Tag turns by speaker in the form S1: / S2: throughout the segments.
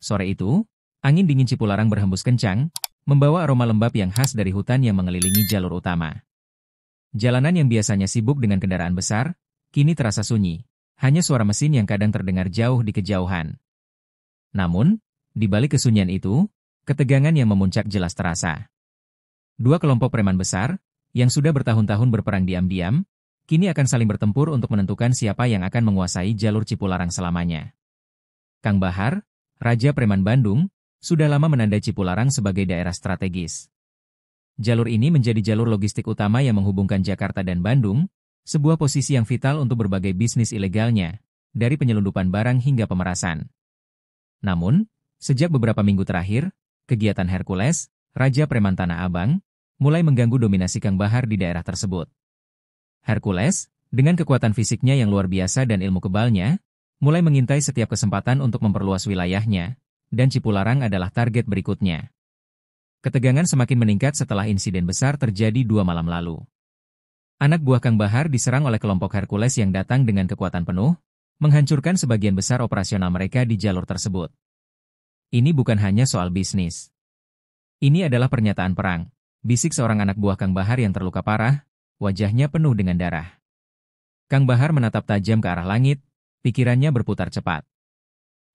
S1: Sore itu, angin dingin Cipularang berhembus kencang, membawa aroma lembab yang khas dari hutan yang mengelilingi jalur utama. Jalanan yang biasanya sibuk dengan kendaraan besar, kini terasa sunyi. Hanya suara mesin yang kadang terdengar jauh di kejauhan. Namun, di balik kesunyian itu, ketegangan yang memuncak jelas terasa. Dua kelompok preman besar, yang sudah bertahun-tahun berperang diam-diam, kini akan saling bertempur untuk menentukan siapa yang akan menguasai jalur Cipularang selamanya. Kang Bahar, Raja Preman Bandung, sudah lama menandai Cipularang sebagai daerah strategis. Jalur ini menjadi jalur logistik utama yang menghubungkan Jakarta dan Bandung, sebuah posisi yang vital untuk berbagai bisnis ilegalnya, dari penyelundupan barang hingga pemerasan. Namun, sejak beberapa minggu terakhir, kegiatan Hercules, Raja Preman Tanah Abang, mulai mengganggu dominasi Kang Bahar di daerah tersebut. Hercules, dengan kekuatan fisiknya yang luar biasa dan ilmu kebalnya, mulai mengintai setiap kesempatan untuk memperluas wilayahnya, dan Cipularang adalah target berikutnya. Ketegangan semakin meningkat setelah insiden besar terjadi 2 malam lalu. Anak buah Kang Bahar diserang oleh kelompok Hercules yang datang dengan kekuatan penuh, menghancurkan sebagian besar operasional mereka di jalur tersebut. Ini bukan hanya soal bisnis. Ini adalah pernyataan perang, bisik seorang anak buah Kang Bahar yang terluka parah, wajahnya penuh dengan darah. Kang Bahar menatap tajam ke arah langit, pikirannya berputar cepat.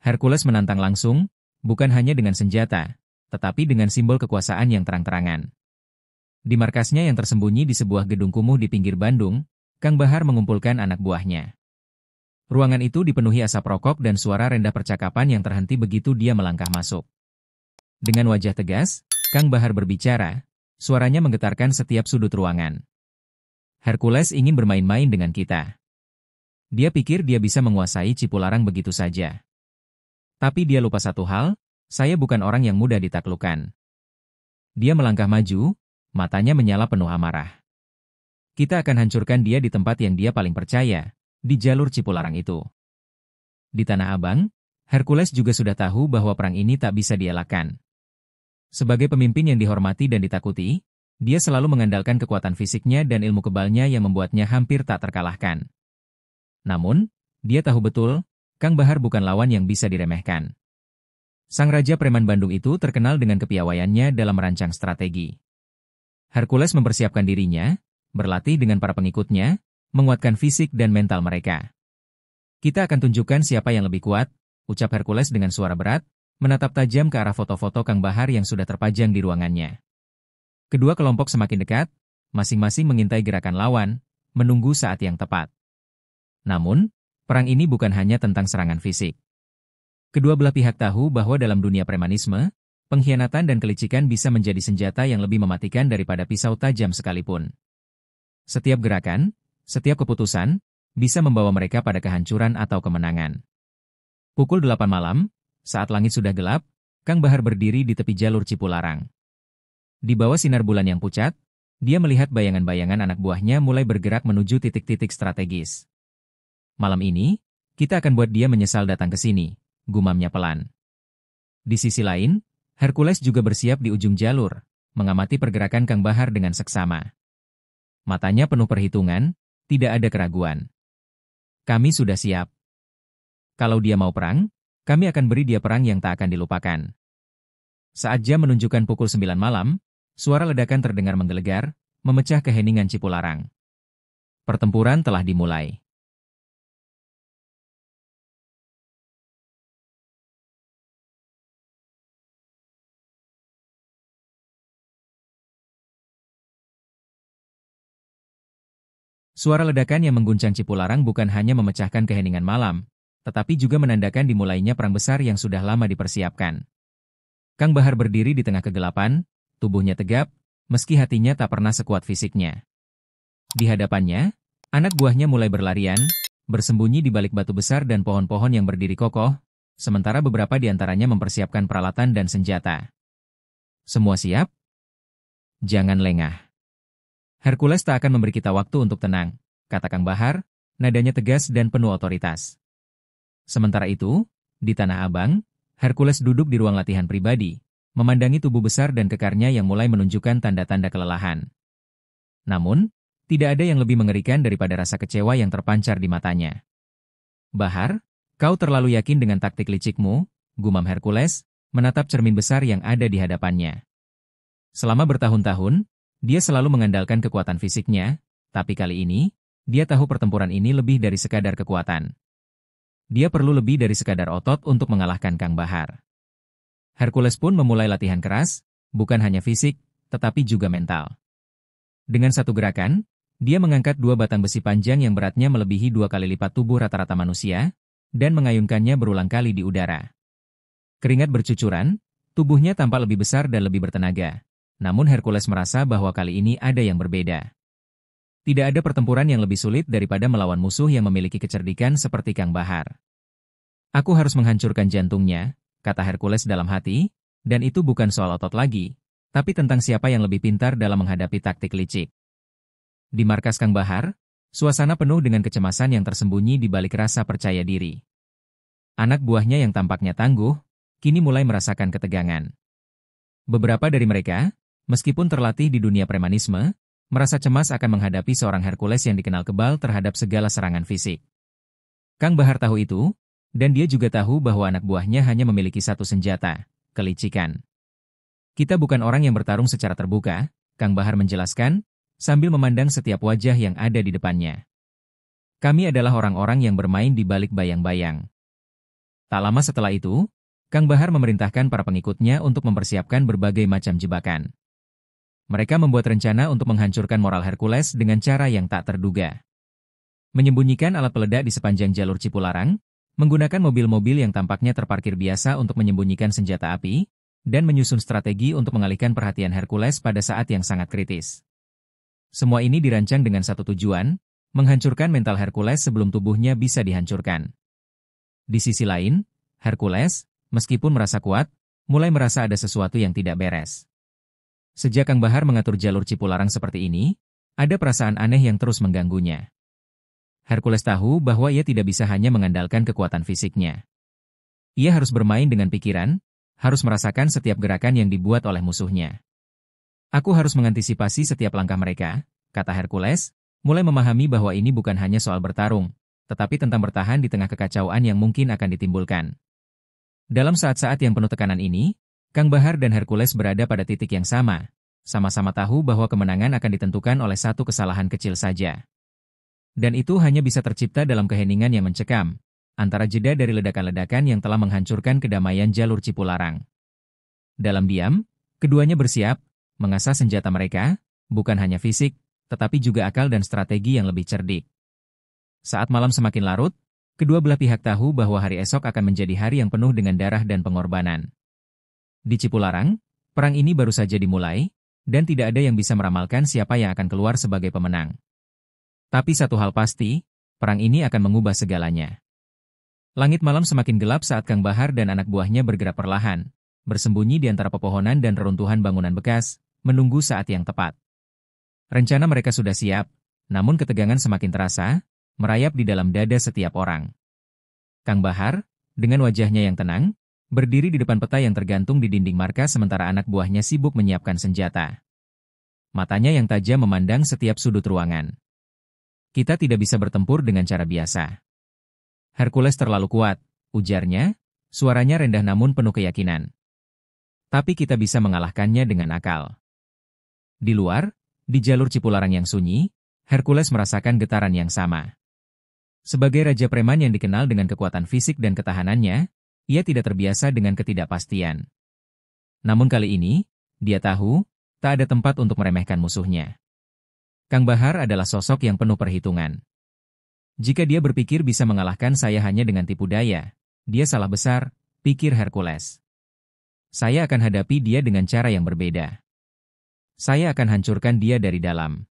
S1: Hercules menantang langsung, bukan hanya dengan senjata, tetapi dengan simbol kekuasaan yang terang-terangan. Di markasnya yang tersembunyi di sebuah gedung kumuh di pinggir Bandung, Kang Bahar mengumpulkan anak buahnya. Ruangan itu dipenuhi asap rokok dan suara rendah percakapan yang terhenti begitu dia melangkah masuk. Dengan wajah tegas, Kang Bahar berbicara, suaranya menggetarkan setiap sudut ruangan. Hercules ingin bermain-main dengan kita. Dia pikir dia bisa menguasai Cipularang begitu saja. Tapi dia lupa satu hal, saya bukan orang yang mudah ditaklukkan. Dia melangkah maju, matanya menyala penuh amarah. Kita akan hancurkan dia di tempat yang dia paling percaya, di jalur Cipularang itu. Di Tanah Abang, Hercules juga sudah tahu bahwa perang ini tak bisa dielakkan. Sebagai pemimpin yang dihormati dan ditakuti, dia selalu mengandalkan kekuatan fisiknya dan ilmu kebalnya yang membuatnya hampir tak terkalahkan. Namun, dia tahu betul, Kang Bahar bukan lawan yang bisa diremehkan. Sang Raja Preman Bandung itu terkenal dengan kepiawaiannya dalam merancang strategi. Hercules mempersiapkan dirinya, berlatih dengan para pengikutnya, menguatkan fisik dan mental mereka. Kita akan tunjukkan siapa yang lebih kuat, ucap Hercules dengan suara berat, menatap tajam ke arah foto-foto Kang Bahar yang sudah terpajang di ruangannya. Kedua kelompok semakin dekat, masing-masing mengintai gerakan lawan, menunggu saat yang tepat. Namun, perang ini bukan hanya tentang serangan fisik. Kedua belah pihak tahu bahwa dalam dunia premanisme, pengkhianatan dan kelicikan bisa menjadi senjata yang lebih mematikan daripada pisau tajam sekalipun. Setiap gerakan, setiap keputusan, bisa membawa mereka pada kehancuran atau kemenangan. Pukul 8 malam, saat langit sudah gelap, Kang Bahar berdiri di tepi jalur Cipularang. Di bawah sinar bulan yang pucat, dia melihat bayangan-bayangan anak buahnya mulai bergerak menuju titik-titik strategis. Malam ini, kita akan buat dia menyesal datang ke sini, gumamnya pelan. Di sisi lain, Hercules juga bersiap di ujung jalur, mengamati pergerakan Kang Bahar dengan seksama. Matanya penuh perhitungan, tidak ada keraguan. Kami sudah siap. Kalau dia mau perang, kami akan beri dia perang yang tak akan dilupakan. Saat jam menunjukkan pukul 9 malam, suara ledakan terdengar menggelegar, memecah keheningan Cipularang. Pertempuran telah dimulai. Suara ledakan yang mengguncang Cipularang bukan hanya memecahkan keheningan malam, tetapi juga menandakan dimulainya perang besar yang sudah lama dipersiapkan. Kang Bahar berdiri di tengah kegelapan, tubuhnya tegap, meski hatinya tak pernah sekuat fisiknya. Di hadapannya, anak buahnya mulai berlarian, bersembunyi di balik batu besar dan pohon-pohon yang berdiri kokoh, sementara beberapa di antaranya mempersiapkan peralatan dan senjata. Semua siap? Jangan lengah. Hercules tak akan memberi kita waktu untuk tenang, kata Kang Bahar, nadanya tegas dan penuh otoritas. Sementara itu, di Tanah Abang, Hercules duduk di ruang latihan pribadi, memandangi tubuh besar dan kekarnya yang mulai menunjukkan tanda-tanda kelelahan. Namun, tidak ada yang lebih mengerikan daripada rasa kecewa yang terpancar di matanya. Bahar, kau terlalu yakin dengan taktik licikmu, gumam Hercules, menatap cermin besar yang ada di hadapannya. Selama bertahun-tahun, dia selalu mengandalkan kekuatan fisiknya, tapi kali ini, dia tahu pertempuran ini lebih dari sekadar kekuatan. Dia perlu lebih dari sekadar otot untuk mengalahkan Kang Bahar. Hercules pun memulai latihan keras, bukan hanya fisik, tetapi juga mental. Dengan satu gerakan, dia mengangkat 2 batang besi panjang yang beratnya melebihi 2 kali lipat tubuh rata-rata manusia, dan mengayunkannya berulang kali di udara. Keringat bercucuran, tubuhnya tampak lebih besar dan lebih bertenaga. Namun Hercules merasa bahwa kali ini ada yang berbeda. Tidak ada pertempuran yang lebih sulit daripada melawan musuh yang memiliki kecerdikan seperti Kang Bahar. Aku harus menghancurkan jantungnya, kata Hercules dalam hati, dan itu bukan soal otot lagi, tapi tentang siapa yang lebih pintar dalam menghadapi taktik licik. Di markas Kang Bahar, suasana penuh dengan kecemasan yang tersembunyi di balik rasa percaya diri. Anak buahnya yang tampaknya tangguh, kini mulai merasakan ketegangan. Beberapa dari mereka, meskipun terlatih di dunia premanisme, merasa cemas akan menghadapi seorang Hercules yang dikenal kebal terhadap segala serangan fisik. Kang Bahar tahu itu, dan dia juga tahu bahwa anak buahnya hanya memiliki satu senjata, kelicikan. Kita bukan orang yang bertarung secara terbuka, Kang Bahar menjelaskan, sambil memandang setiap wajah yang ada di depannya. Kami adalah orang-orang yang bermain di balik bayang-bayang. Tak lama setelah itu, Kang Bahar memerintahkan para pengikutnya untuk mempersiapkan berbagai macam jebakan. Mereka membuat rencana untuk menghancurkan moral Hercules dengan cara yang tak terduga. Menyembunyikan alat peledak di sepanjang jalur Cipularang, menggunakan mobil-mobil yang tampaknya terparkir biasa untuk menyembunyikan senjata api, dan menyusun strategi untuk mengalihkan perhatian Hercules pada saat yang sangat kritis. Semua ini dirancang dengan satu tujuan, menghancurkan mental Hercules sebelum tubuhnya bisa dihancurkan. Di sisi lain, Hercules, meskipun merasa kuat, mulai merasa ada sesuatu yang tidak beres. Sejak Kang Bahar mengatur jalur Cipularang seperti ini, ada perasaan aneh yang terus mengganggunya. Hercules tahu bahwa ia tidak bisa hanya mengandalkan kekuatan fisiknya. Ia harus bermain dengan pikiran, harus merasakan setiap gerakan yang dibuat oleh musuhnya. Aku harus mengantisipasi setiap langkah mereka, kata Hercules, mulai memahami bahwa ini bukan hanya soal bertarung, tetapi tentang bertahan di tengah kekacauan yang mungkin akan ditimbulkan. Dalam saat-saat yang penuh tekanan ini, Kang Bahar dan Hercules berada pada titik yang sama-sama tahu bahwa kemenangan akan ditentukan oleh satu kesalahan kecil saja. Dan itu hanya bisa tercipta dalam keheningan yang mencekam, antara jeda dari ledakan-ledakan yang telah menghancurkan kedamaian jalur Cipularang. Dalam diam, keduanya bersiap, mengasah senjata mereka, bukan hanya fisik, tetapi juga akal dan strategi yang lebih cerdik. Saat malam semakin larut, kedua belah pihak tahu bahwa hari esok akan menjadi hari yang penuh dengan darah dan pengorbanan. Di Cipularang, perang ini baru saja dimulai, dan tidak ada yang bisa meramalkan siapa yang akan keluar sebagai pemenang. Tapi satu hal pasti, perang ini akan mengubah segalanya. Langit malam semakin gelap saat Kang Bahar dan anak buahnya bergerak perlahan, bersembunyi di antara pepohonan dan reruntuhan bangunan bekas, menunggu saat yang tepat. Rencana mereka sudah siap, namun ketegangan semakin terasa, merayap di dalam dada setiap orang. Kang Bahar, dengan wajahnya yang tenang, berdiri di depan peta yang tergantung di dinding markas sementara anak buahnya sibuk menyiapkan senjata. Matanya yang tajam memandang setiap sudut ruangan. Kita tidak bisa bertempur dengan cara biasa. Hercules terlalu kuat, ujarnya, suaranya rendah namun penuh keyakinan. Tapi kita bisa mengalahkannya dengan akal. Di luar, di jalur Cipularang yang sunyi, Hercules merasakan getaran yang sama. Sebagai raja preman yang dikenal dengan kekuatan fisik dan ketahanannya, ia tidak terbiasa dengan ketidakpastian. Namun kali ini, dia tahu, tak ada tempat untuk meremehkan musuhnya. Kang Bahar adalah sosok yang penuh perhitungan. Jika dia berpikir bisa mengalahkan saya hanya dengan tipu daya, dia salah besar, pikir Hercules. Saya akan hadapi dia dengan cara yang berbeda. Saya akan hancurkan dia dari dalam.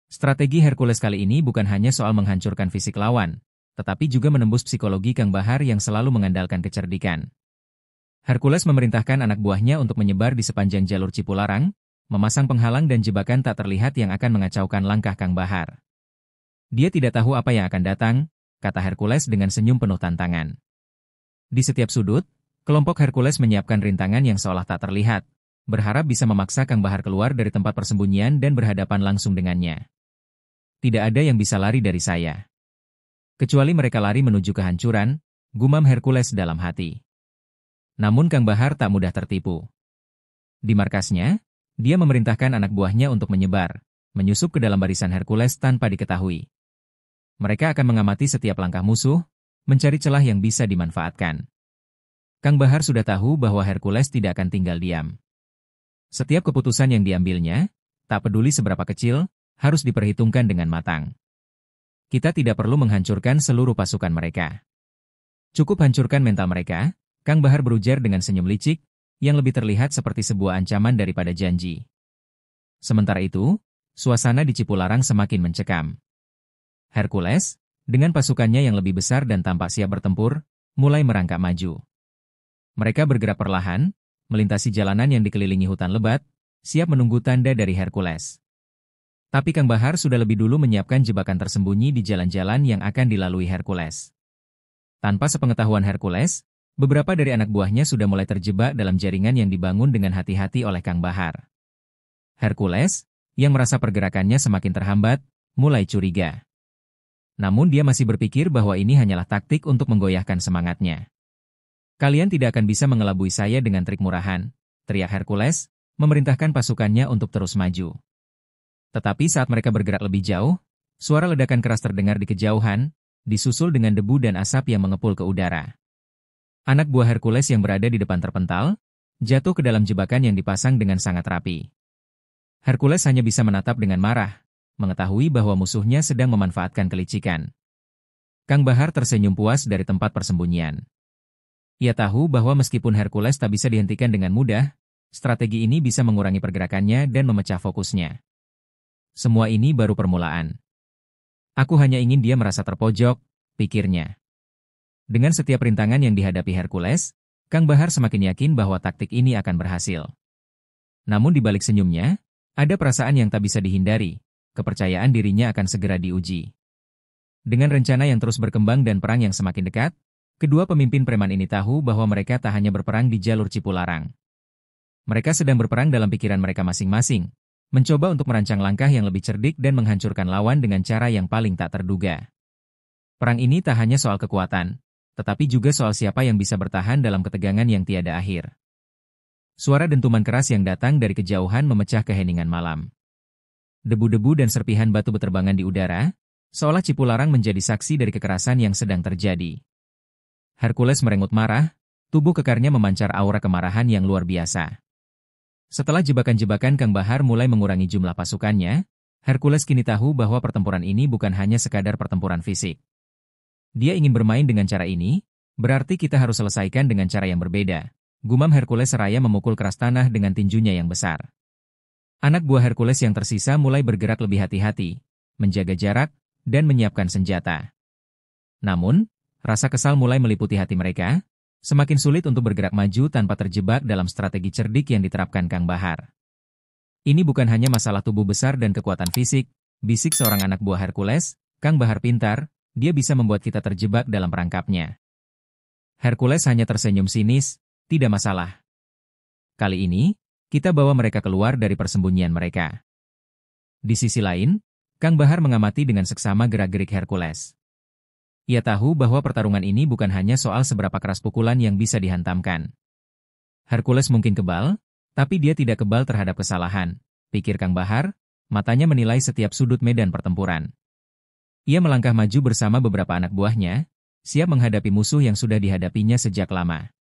S1: Strategi Hercules kali ini bukan hanya soal menghancurkan fisik lawan, tetapi juga menembus psikologi Kang Bahar yang selalu mengandalkan kecerdikan. Hercules memerintahkan anak buahnya untuk menyebar di sepanjang jalur Cipularang, memasang penghalang dan jebakan tak terlihat yang akan mengacaukan langkah Kang Bahar. Dia tidak tahu apa yang akan datang, kata Hercules dengan senyum penuh tantangan. Di setiap sudut, kelompok Hercules menyiapkan rintangan yang seolah tak terlihat, berharap bisa memaksa Kang Bahar keluar dari tempat persembunyian dan berhadapan langsung dengannya. Tidak ada yang bisa lari dari saya. Kecuali mereka lari menuju kehancuran, gumam Hercules dalam hati. Namun Kang Bahar tak mudah tertipu. Di markasnya, dia memerintahkan anak buahnya untuk menyebar, menyusup ke dalam barisan Hercules tanpa diketahui. Mereka akan mengamati setiap langkah musuh, mencari celah yang bisa dimanfaatkan. Kang Bahar sudah tahu bahwa Hercules tidak akan tinggal diam. Setiap keputusan yang diambilnya, tak peduli seberapa kecil, harus diperhitungkan dengan matang. Kita tidak perlu menghancurkan seluruh pasukan mereka. Cukup hancurkan mental mereka, Kang Bahar berujar dengan senyum licik, yang lebih terlihat seperti sebuah ancaman daripada janji. Sementara itu, suasana di Cipularang semakin mencekam. Hercules, dengan pasukannya yang lebih besar dan tampak siap bertempur, mulai merangkak maju. Mereka bergerak perlahan, melintasi jalanan yang dikelilingi hutan lebat, siap menunggu tanda dari Hercules. Tapi Kang Bahar sudah lebih dulu menyiapkan jebakan tersembunyi di jalan-jalan yang akan dilalui Hercules. Tanpa sepengetahuan Hercules, beberapa dari anak buahnya sudah mulai terjebak dalam jaringan yang dibangun dengan hati-hati oleh Kang Bahar. Hercules, yang merasa pergerakannya semakin terhambat, mulai curiga. Namun dia masih berpikir bahwa ini hanyalah taktik untuk menggoyahkan semangatnya. Kalian tidak akan bisa mengelabui saya dengan trik murahan, teriak Hercules, memerintahkan pasukannya untuk terus maju. Tetapi saat mereka bergerak lebih jauh, suara ledakan keras terdengar di kejauhan, disusul dengan debu dan asap yang mengepul ke udara. Anak buah Hercules yang berada di depan terpental, jatuh ke dalam jebakan yang dipasang dengan sangat rapi. Hercules hanya bisa menatap dengan marah, mengetahui bahwa musuhnya sedang memanfaatkan kelicikan. Kang Bahar tersenyum puas dari tempat persembunyian. Ia tahu bahwa meskipun Hercules tak bisa dihentikan dengan mudah, strategi ini bisa mengurangi pergerakannya dan memecah fokusnya. Semua ini baru permulaan. Aku hanya ingin dia merasa terpojok, pikirnya. Dengan setiap rintangan yang dihadapi Hercules, Kang Bahar semakin yakin bahwa taktik ini akan berhasil. Namun di balik senyumnya, ada perasaan yang tak bisa dihindari, kepercayaan dirinya akan segera diuji. Dengan rencana yang terus berkembang dan perang yang semakin dekat, kedua pemimpin preman ini tahu bahwa mereka tak hanya berperang di jalur Cipularang. Mereka sedang berperang dalam pikiran mereka masing-masing, mencoba untuk merancang langkah yang lebih cerdik dan menghancurkan lawan dengan cara yang paling tak terduga. Perang ini tak hanya soal kekuatan, tetapi juga soal siapa yang bisa bertahan dalam ketegangan yang tiada akhir. Suara dentuman keras yang datang dari kejauhan memecah keheningan malam. Debu-debu dan serpihan batu berterbangan di udara, seolah Cipularang menjadi saksi dari kekerasan yang sedang terjadi. Hercules merengut marah, tubuh kekarnya memancar aura kemarahan yang luar biasa. Setelah jebakan-jebakan Kang Bahar mulai mengurangi jumlah pasukannya, Hercules kini tahu bahwa pertempuran ini bukan hanya sekadar pertempuran fisik. Dia ingin bermain dengan cara ini, berarti kita harus selesaikan dengan cara yang berbeda, gumam Hercules seraya memukul keras tanah dengan tinjunya yang besar. Anak buah Hercules yang tersisa mulai bergerak lebih hati-hati, menjaga jarak, dan menyiapkan senjata. Namun, rasa kesal mulai meliputi hati mereka, semakin sulit untuk bergerak maju tanpa terjebak dalam strategi cerdik yang diterapkan Kang Bahar. Ini bukan hanya masalah tubuh besar dan kekuatan fisik, bisik seorang anak buah Hercules, Kang Bahar pintar, dia bisa membuat kita terjebak dalam perangkapnya. Hercules hanya tersenyum sinis, tidak masalah. Kali ini, kita bawa mereka keluar dari persembunyian mereka. Di sisi lain, Kang Bahar mengamati dengan seksama gerak-gerik Hercules. Ia tahu bahwa pertarungan ini bukan hanya soal seberapa keras pukulan yang bisa dihantamkan. Hercules mungkin kebal, tapi dia tidak kebal terhadap kesalahan, pikir Kang Bahar, matanya menilai setiap sudut medan pertempuran. Ia melangkah maju bersama beberapa anak buahnya, siap menghadapi musuh yang sudah dihadapinya sejak lama.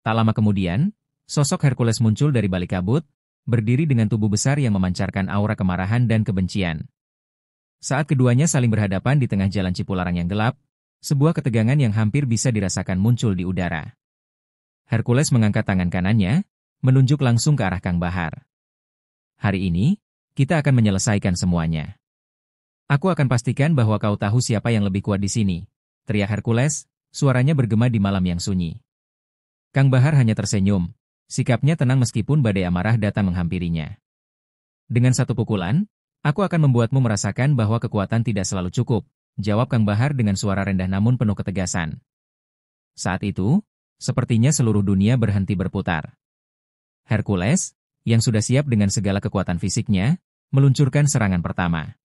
S1: Tak lama kemudian, sosok Hercules muncul dari balik kabut, berdiri dengan tubuh besar yang memancarkan aura kemarahan dan kebencian. Saat keduanya saling berhadapan di tengah jalan Cipularang yang gelap, sebuah ketegangan yang hampir bisa dirasakan muncul di udara. Hercules mengangkat tangan kanannya, menunjuk langsung ke arah Kang Bahar. Hari ini, kita akan menyelesaikan semuanya. Aku akan pastikan bahwa kau tahu siapa yang lebih kuat di sini, teriak Hercules, suaranya bergema di malam yang sunyi. Kang Bahar hanya tersenyum, sikapnya tenang meskipun badai amarah datang menghampirinya. Dengan satu pukulan, aku akan membuatmu merasakan bahwa kekuatan tidak selalu cukup, jawab Kang Bahar dengan suara rendah namun penuh ketegasan. Saat itu, sepertinya seluruh dunia berhenti berputar. Hercules, yang sudah siap dengan segala kekuatan fisiknya, meluncurkan serangan pertama.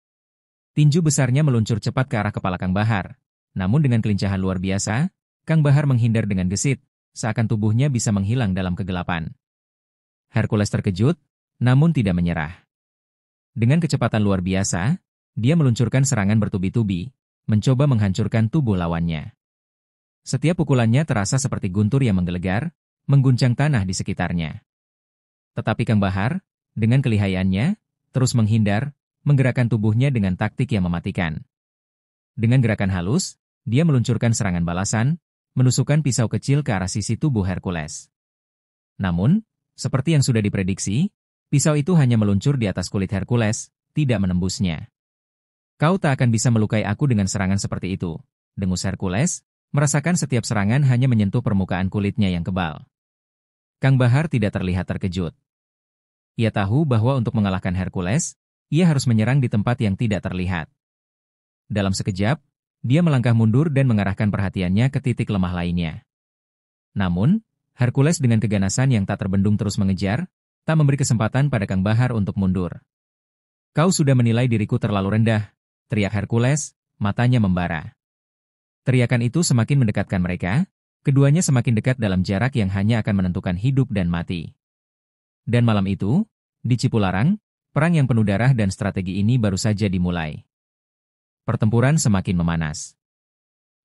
S1: Tinju besarnya meluncur cepat ke arah kepala Kang Bahar, namun dengan kelincahan luar biasa, Kang Bahar menghindar dengan gesit, seakan tubuhnya bisa menghilang dalam kegelapan. Hercules terkejut, namun tidak menyerah. Dengan kecepatan luar biasa, dia meluncurkan serangan bertubi-tubi, mencoba menghancurkan tubuh lawannya. Setiap pukulannya terasa seperti guntur yang menggelegar, mengguncang tanah di sekitarnya. Tetapi Kang Bahar, dengan kelihayannya, terus menghindar, menggerakkan tubuhnya dengan taktik yang mematikan. Dengan gerakan halus, dia meluncurkan serangan balasan, menusukkan pisau kecil ke arah sisi tubuh Hercules. Namun, seperti yang sudah diprediksi, pisau itu hanya meluncur di atas kulit Hercules, tidak menembusnya. Kau tak akan bisa melukai aku dengan serangan seperti itu, dengus Hercules, merasakan setiap serangan hanya menyentuh permukaan kulitnya yang kebal. Kang Bahar tidak terlihat terkejut. Ia tahu bahwa untuk mengalahkan Hercules, ia harus menyerang di tempat yang tidak terlihat. Dalam sekejap, dia melangkah mundur dan mengarahkan perhatiannya ke titik lemah lainnya. Namun, Hercules dengan keganasan yang tak terbendung terus mengejar, tak memberi kesempatan pada Kang Bahar untuk mundur. Kau sudah menilai diriku terlalu rendah, teriak Hercules, matanya membara. Teriakan itu semakin mendekatkan mereka, keduanya semakin dekat dalam jarak yang hanya akan menentukan hidup dan mati. Dan malam itu, di Cipularang, perang yang penuh darah dan strategi ini baru saja dimulai. Pertempuran semakin memanas.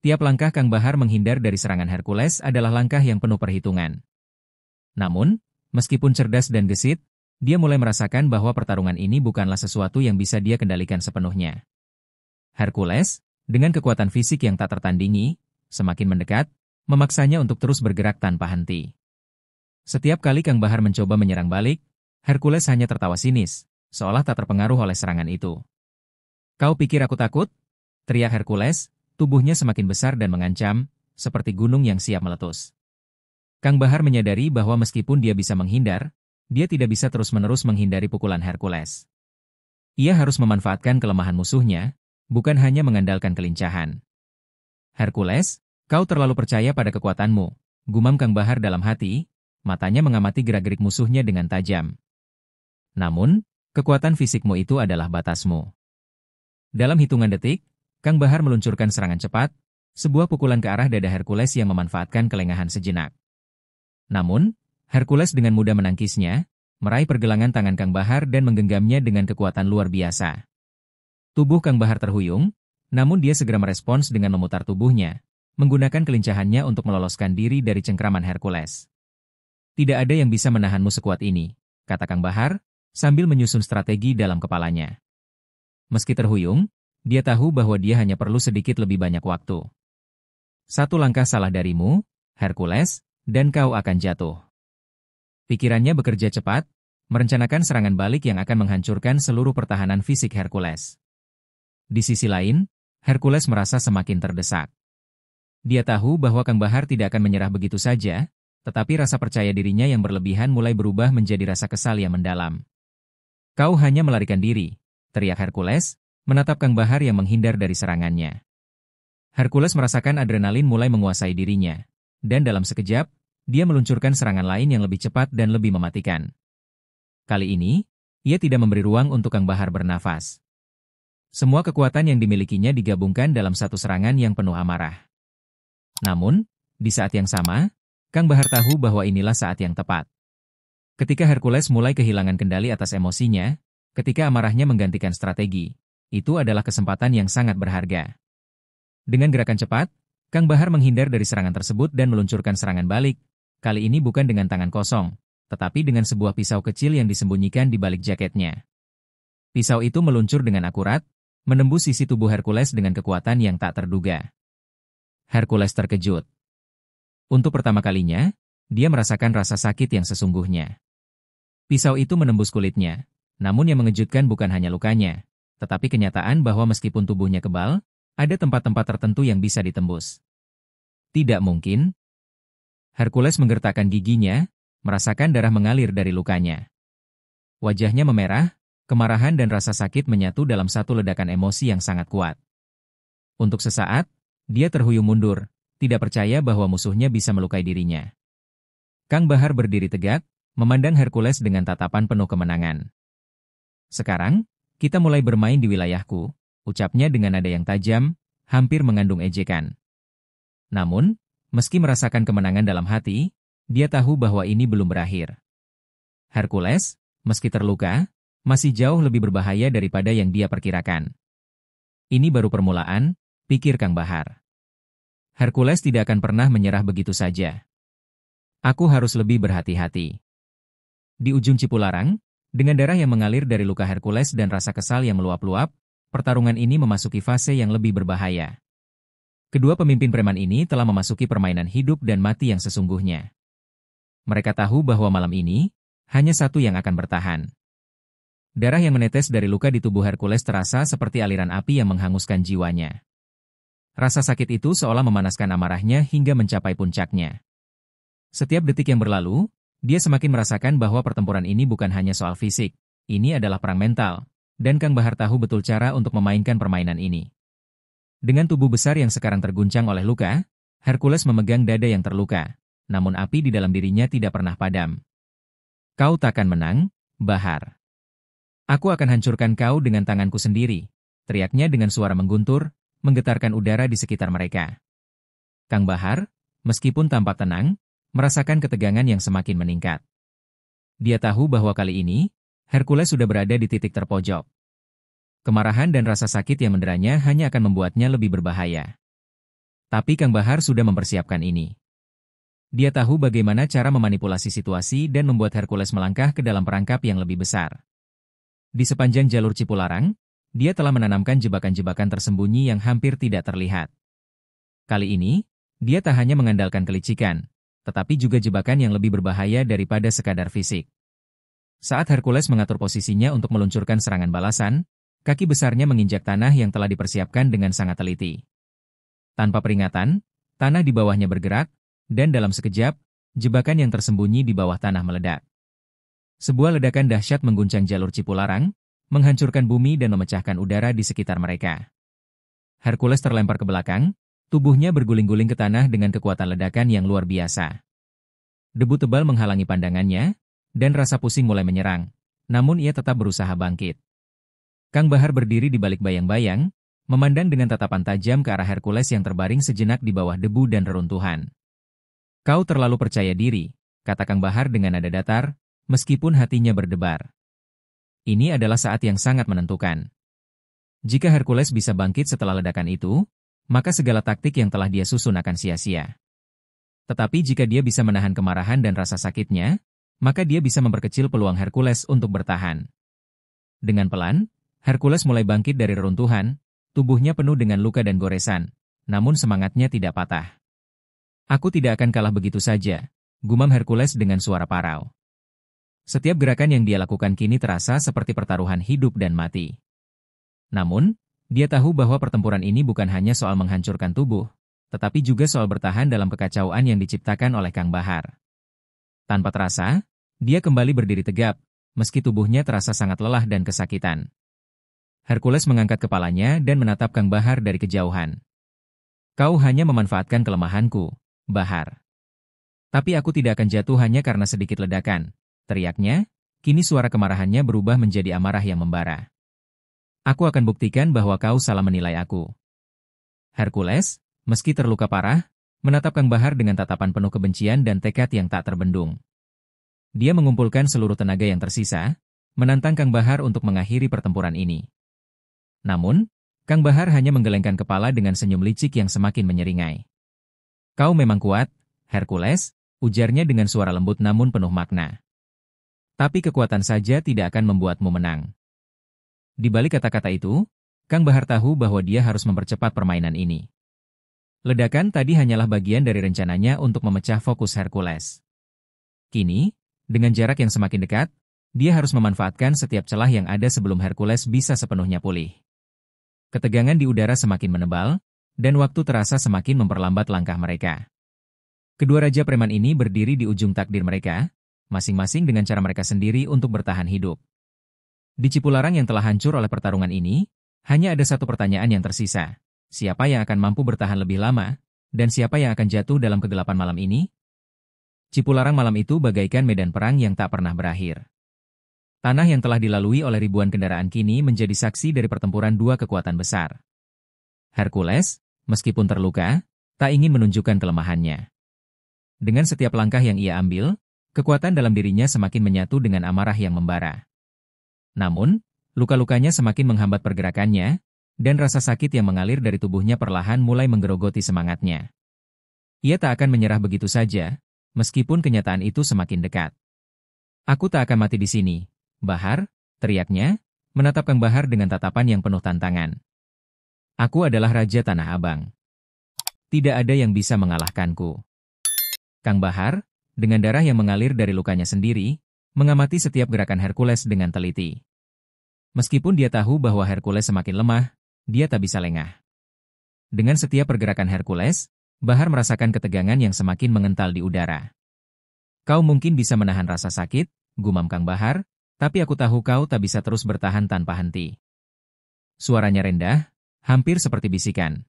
S1: Tiap langkah Kang Bahar menghindar dari serangan Hercules adalah langkah yang penuh perhitungan. Namun, meskipun cerdas dan gesit, dia mulai merasakan bahwa pertarungan ini bukanlah sesuatu yang bisa dia kendalikan sepenuhnya. Hercules, dengan kekuatan fisik yang tak tertandingi, semakin mendekat, memaksanya untuk terus bergerak tanpa henti. Setiap kali Kang Bahar mencoba menyerang balik, Hercules hanya tertawa sinis, seolah tak terpengaruh oleh serangan itu. Kau pikir aku takut? Teriak Hercules, tubuhnya semakin besar dan mengancam, seperti gunung yang siap meletus. Kang Bahar menyadari bahwa meskipun dia bisa menghindar, dia tidak bisa terus-menerus menghindari pukulan Hercules. Ia harus memanfaatkan kelemahan musuhnya, bukan hanya mengandalkan kelincahan. Hercules, kau terlalu percaya pada kekuatanmu, gumam Kang Bahar dalam hati, matanya mengamati gerak-gerik musuhnya dengan tajam. Namun, kekuatan fisikmu itu adalah batasmu. Dalam hitungan detik, Kang Bahar meluncurkan serangan cepat, sebuah pukulan ke arah dada Hercules yang memanfaatkan kelengahan sejenak. Namun, Hercules dengan mudah menangkisnya, meraih pergelangan tangan Kang Bahar dan menggenggamnya dengan kekuatan luar biasa. Tubuh Kang Bahar terhuyung, namun dia segera merespons dengan memutar tubuhnya, menggunakan kelincahannya untuk meloloskan diri dari cengkraman Hercules. Tidak ada yang bisa menahanmu sekuat ini, kata Kang Bahar, sambil menyusun strategi dalam kepalanya. Meski terhuyung, dia tahu bahwa dia hanya perlu sedikit lebih banyak waktu. Satu langkah salah darimu, Hercules, dan kau akan jatuh. Pikirannya bekerja cepat, merencanakan serangan balik yang akan menghancurkan seluruh pertahanan fisik Hercules. Di sisi lain, Hercules merasa semakin terdesak. Dia tahu bahwa Kang Bahar tidak akan menyerah begitu saja, tetapi rasa percaya dirinya yang berlebihan mulai berubah menjadi rasa kesal yang mendalam. Kau hanya melarikan diri, teriak Hercules, menatap Kang Bahar yang menghindar dari serangannya. Hercules merasakan adrenalin mulai menguasai dirinya, dan dalam sekejap, dia meluncurkan serangan lain yang lebih cepat dan lebih mematikan. Kali ini, ia tidak memberi ruang untuk Kang Bahar bernafas. Semua kekuatan yang dimilikinya digabungkan dalam satu serangan yang penuh amarah. Namun, di saat yang sama, Kang Bahar tahu bahwa inilah saat yang tepat. Ketika Hercules mulai kehilangan kendali atas emosinya, ketika amarahnya menggantikan strategi, itu adalah kesempatan yang sangat berharga. Dengan gerakan cepat, Kang Bahar menghindar dari serangan tersebut dan meluncurkan serangan balik, kali ini bukan dengan tangan kosong, tetapi dengan sebuah pisau kecil yang disembunyikan di balik jaketnya. Pisau itu meluncur dengan akurat, menembus sisi tubuh Hercules dengan kekuatan yang tak terduga. Hercules terkejut. Untuk pertama kalinya, dia merasakan rasa sakit yang sesungguhnya. Pisau itu menembus kulitnya, namun yang mengejutkan bukan hanya lukanya, tetapi kenyataan bahwa meskipun tubuhnya kebal, ada tempat-tempat tertentu yang bisa ditembus. Tidak mungkin. Hercules menggertakkan giginya, merasakan darah mengalir dari lukanya. Wajahnya memerah, kemarahan dan rasa sakit menyatu dalam satu ledakan emosi yang sangat kuat. Untuk sesaat, dia terhuyung mundur, tidak percaya bahwa musuhnya bisa melukai dirinya. Kang Bahar berdiri tegak, memandang Hercules dengan tatapan penuh kemenangan. Sekarang, kita mulai bermain di wilayahku, ucapnya dengan nada yang tajam, hampir mengandung ejekan. Namun, meski merasakan kemenangan dalam hati, dia tahu bahwa ini belum berakhir. Hercules, meski terluka, masih jauh lebih berbahaya daripada yang dia perkirakan. Ini baru permulaan, pikir Kang Bahar. Hercules tidak akan pernah menyerah begitu saja. Aku harus lebih berhati-hati. Di ujung Cipularang, dengan darah yang mengalir dari luka Hercules dan rasa kesal yang meluap-luap, pertarungan ini memasuki fase yang lebih berbahaya. Kedua pemimpin preman ini telah memasuki permainan hidup dan mati yang sesungguhnya. Mereka tahu bahwa malam ini, hanya satu yang akan bertahan. Darah yang menetes dari luka di tubuh Hercules terasa seperti aliran api yang menghanguskan jiwanya. Rasa sakit itu seolah memanaskan amarahnya hingga mencapai puncaknya. Setiap detik yang berlalu, dia semakin merasakan bahwa pertempuran ini bukan hanya soal fisik, ini adalah perang mental, dan Kang Bahar tahu betul cara untuk memainkan permainan ini. Dengan tubuh besar yang sekarang terguncang oleh luka, Hercules memegang dada yang terluka, namun api di dalam dirinya tidak pernah padam. Kau takkan menang, Bahar. Aku akan hancurkan kau dengan tanganku sendiri, teriaknya dengan suara mengguntur, menggetarkan udara di sekitar mereka. Kang Bahar, meskipun tampak tenang, merasakan ketegangan yang semakin meningkat. Dia tahu bahwa kali ini, Hercules sudah berada di titik terpojok. Kemarahan dan rasa sakit yang menderanya hanya akan membuatnya lebih berbahaya. Tapi Kang Bahar sudah mempersiapkan ini. Dia tahu bagaimana cara memanipulasi situasi dan membuat Hercules melangkah ke dalam perangkap yang lebih besar. Di sepanjang jalur Cipularang, dia telah menanamkan jebakan-jebakan tersembunyi yang hampir tidak terlihat. Kali ini, dia tak hanya mengandalkan kelicikan, tetapi juga jebakan yang lebih berbahaya daripada sekadar fisik. Saat Hercules mengatur posisinya untuk meluncurkan serangan balasan, kaki besarnya menginjak tanah yang telah dipersiapkan dengan sangat teliti. Tanpa peringatan, tanah di bawahnya bergerak, dan dalam sekejap, jebakan yang tersembunyi di bawah tanah meledak. Sebuah ledakan dahsyat mengguncang jalur Cipularang, menghancurkan bumi dan memecahkan udara di sekitar mereka. Hercules terlempar ke belakang, tubuhnya berguling-guling ke tanah dengan kekuatan ledakan yang luar biasa. Debu tebal menghalangi pandangannya, dan rasa pusing mulai menyerang, namun ia tetap berusaha bangkit. Kang Bahar berdiri di balik bayang-bayang, memandang dengan tatapan tajam ke arah Hercules yang terbaring sejenak di bawah debu dan reruntuhan. Kau terlalu percaya diri, kata Kang Bahar dengan nada datar, meskipun hatinya berdebar. Ini adalah saat yang sangat menentukan. Jika Hercules bisa bangkit setelah ledakan itu, maka segala taktik yang telah dia susun akan sia-sia. Tetapi jika dia bisa menahan kemarahan dan rasa sakitnya, maka dia bisa memperkecil peluang Hercules untuk bertahan. Dengan pelan, Hercules mulai bangkit dari reruntuhan, tubuhnya penuh dengan luka dan goresan, namun semangatnya tidak patah. Aku tidak akan kalah begitu saja, gumam Hercules dengan suara parau. Setiap gerakan yang dia lakukan kini terasa seperti pertaruhan hidup dan mati. Namun, dia tahu bahwa pertempuran ini bukan hanya soal menghancurkan tubuh, tetapi juga soal bertahan dalam kekacauan yang diciptakan oleh Kang Bahar. Tanpa terasa, dia kembali berdiri tegap, meski tubuhnya terasa sangat lelah dan kesakitan. Hercules mengangkat kepalanya dan menatap Kang Bahar dari kejauhan. Kau hanya memanfaatkan kelemahanku, Bahar. Tapi aku tidak akan jatuh hanya karena sedikit ledakan. Teriaknya, kini suara kemarahannya berubah menjadi amarah yang membara. Aku akan buktikan bahwa kau salah menilai aku. Hercules, meski terluka parah, menatap Kang Bahar dengan tatapan penuh kebencian dan tekad yang tak terbendung. Dia mengumpulkan seluruh tenaga yang tersisa, menantang Kang Bahar untuk mengakhiri pertempuran ini. Namun, Kang Bahar hanya menggelengkan kepala dengan senyum licik yang semakin menyeringai. Kau memang kuat, Hercules, ujarnya dengan suara lembut namun penuh makna. Tapi kekuatan saja tidak akan membuatmu menang. Di balik kata-kata itu, Kang Bahar tahu bahwa dia harus mempercepat permainan ini. Ledakan tadi hanyalah bagian dari rencananya untuk memecah fokus Hercules. Kini, dengan jarak yang semakin dekat, dia harus memanfaatkan setiap celah yang ada sebelum Hercules bisa sepenuhnya pulih. Ketegangan di udara semakin menebal, dan waktu terasa semakin memperlambat langkah mereka. Kedua raja preman ini berdiri di ujung takdir mereka, masing-masing dengan cara mereka sendiri untuk bertahan hidup. Di Cipularang yang telah hancur oleh pertarungan ini, hanya ada satu pertanyaan yang tersisa. Siapa yang akan mampu bertahan lebih lama, dan siapa yang akan jatuh dalam kegelapan malam ini? Cipularang malam itu bagaikan medan perang yang tak pernah berakhir. Tanah yang telah dilalui oleh ribuan kendaraan kini menjadi saksi dari pertempuran dua kekuatan besar. Hercules, meskipun terluka, tak ingin menunjukkan kelemahannya. Dengan setiap langkah yang ia ambil, kekuatan dalam dirinya semakin menyatu dengan amarah yang membara. Namun, luka-lukanya semakin menghambat pergerakannya, dan rasa sakit yang mengalir dari tubuhnya perlahan mulai menggerogoti semangatnya. Ia tak akan menyerah begitu saja, meskipun kenyataan itu semakin dekat. "Aku tak akan mati di sini, Bahar," teriaknya, menatap Kang Bahar dengan tatapan yang penuh tantangan. "Aku adalah Raja Tanah Abang. Tidak ada yang bisa mengalahkanku." Kang Bahar, dengan darah yang mengalir dari lukanya sendiri, mengamati setiap gerakan Hercules dengan teliti. Meskipun dia tahu bahwa Hercules semakin lemah, dia tak bisa lengah. Dengan setiap pergerakan Hercules, Bahar merasakan ketegangan yang semakin mengental di udara. "Kau mungkin bisa menahan rasa sakit," gumam Kang Bahar, "tapi aku tahu kau tak bisa terus bertahan tanpa henti." Suaranya rendah, hampir seperti bisikan.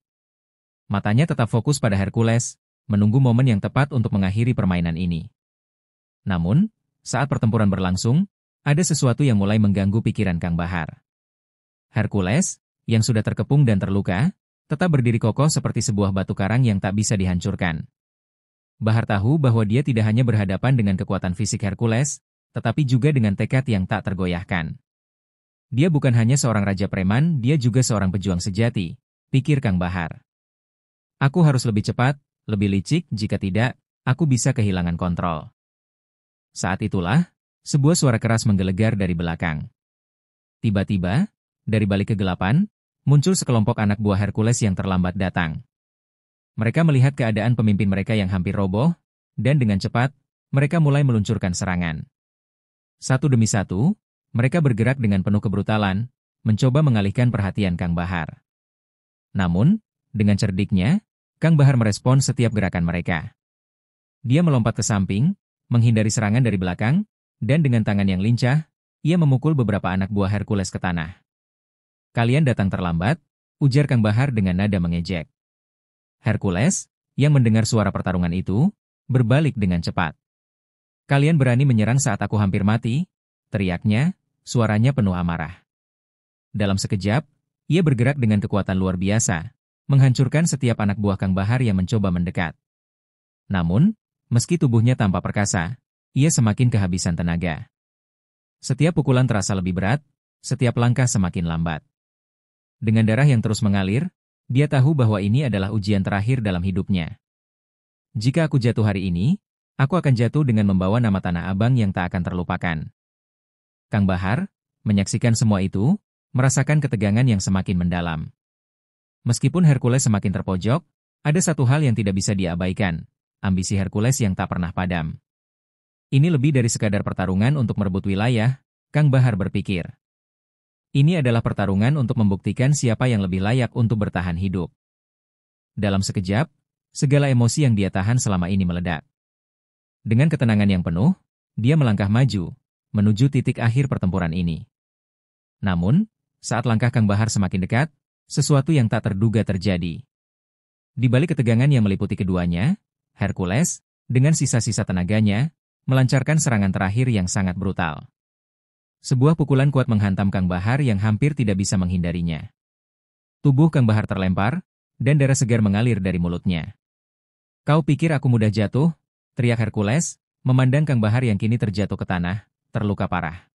S1: Matanya tetap fokus pada Hercules, menunggu momen yang tepat untuk mengakhiri permainan ini. Namun, saat pertempuran berlangsung, ada sesuatu yang mulai mengganggu pikiran Kang Bahar. Hercules, yang sudah terkepung dan terluka, tetap berdiri kokoh seperti sebuah batu karang yang tak bisa dihancurkan. Bahar tahu bahwa dia tidak hanya berhadapan dengan kekuatan fisik Hercules, tetapi juga dengan tekad yang tak tergoyahkan. Dia bukan hanya seorang raja preman, dia juga seorang pejuang sejati, pikir Kang Bahar. "Aku harus lebih cepat, lebih licik, jika tidak, aku bisa kehilangan kontrol." Saat itulah, sebuah suara keras menggelegar dari belakang. Tiba-tiba, dari balik kegelapan, muncul sekelompok anak buah Hercules yang terlambat datang. Mereka melihat keadaan pemimpin mereka yang hampir roboh, dan dengan cepat, mereka mulai meluncurkan serangan. Satu demi satu, mereka bergerak dengan penuh kebrutalan, mencoba mengalihkan perhatian Kang Bahar. Namun, dengan cerdiknya, Kang Bahar merespon setiap gerakan mereka. Dia melompat ke samping, menghindari serangan dari belakang, dan dengan tangan yang lincah, ia memukul beberapa anak buah Hercules ke tanah. "Kalian datang terlambat," ujar Kang Bahar dengan nada mengejek. Hercules, yang mendengar suara pertarungan itu, berbalik dengan cepat. "Kalian berani menyerang saat aku hampir mati?" teriaknya, suaranya penuh amarah. Dalam sekejap, ia bergerak dengan kekuatan luar biasa, menghancurkan setiap anak buah Kang Bahar yang mencoba mendekat. Namun, meski tubuhnya tampak perkasa, ia semakin kehabisan tenaga. Setiap pukulan terasa lebih berat, setiap langkah semakin lambat. Dengan darah yang terus mengalir, dia tahu bahwa ini adalah ujian terakhir dalam hidupnya. "Jika aku jatuh hari ini, aku akan jatuh dengan membawa nama Tanah Abang yang tak akan terlupakan." Kang Bahar, menyaksikan semua itu, merasakan ketegangan yang semakin mendalam. Meskipun Hercules semakin terpojok, ada satu hal yang tidak bisa diabaikan, ambisi Hercules yang tak pernah padam. Ini lebih dari sekadar pertarungan untuk merebut wilayah, Kang Bahar berpikir. Ini adalah pertarungan untuk membuktikan siapa yang lebih layak untuk bertahan hidup. Dalam sekejap, segala emosi yang dia tahan selama ini meledak. Dengan ketenangan yang penuh, dia melangkah maju, menuju titik akhir pertempuran ini. Namun, saat langkah Kang Bahar semakin dekat, sesuatu yang tak terduga terjadi. Di balik ketegangan yang meliputi keduanya, Hercules, dengan sisa-sisa tenaganya, melancarkan serangan terakhir yang sangat brutal. Sebuah pukulan kuat menghantam Kang Bahar yang hampir tidak bisa menghindarinya. Tubuh Kang Bahar terlempar, dan darah segar mengalir dari mulutnya. "Kau pikir aku mudah jatuh?" teriak Hercules, memandang Kang Bahar yang kini terjatuh ke tanah, terluka parah.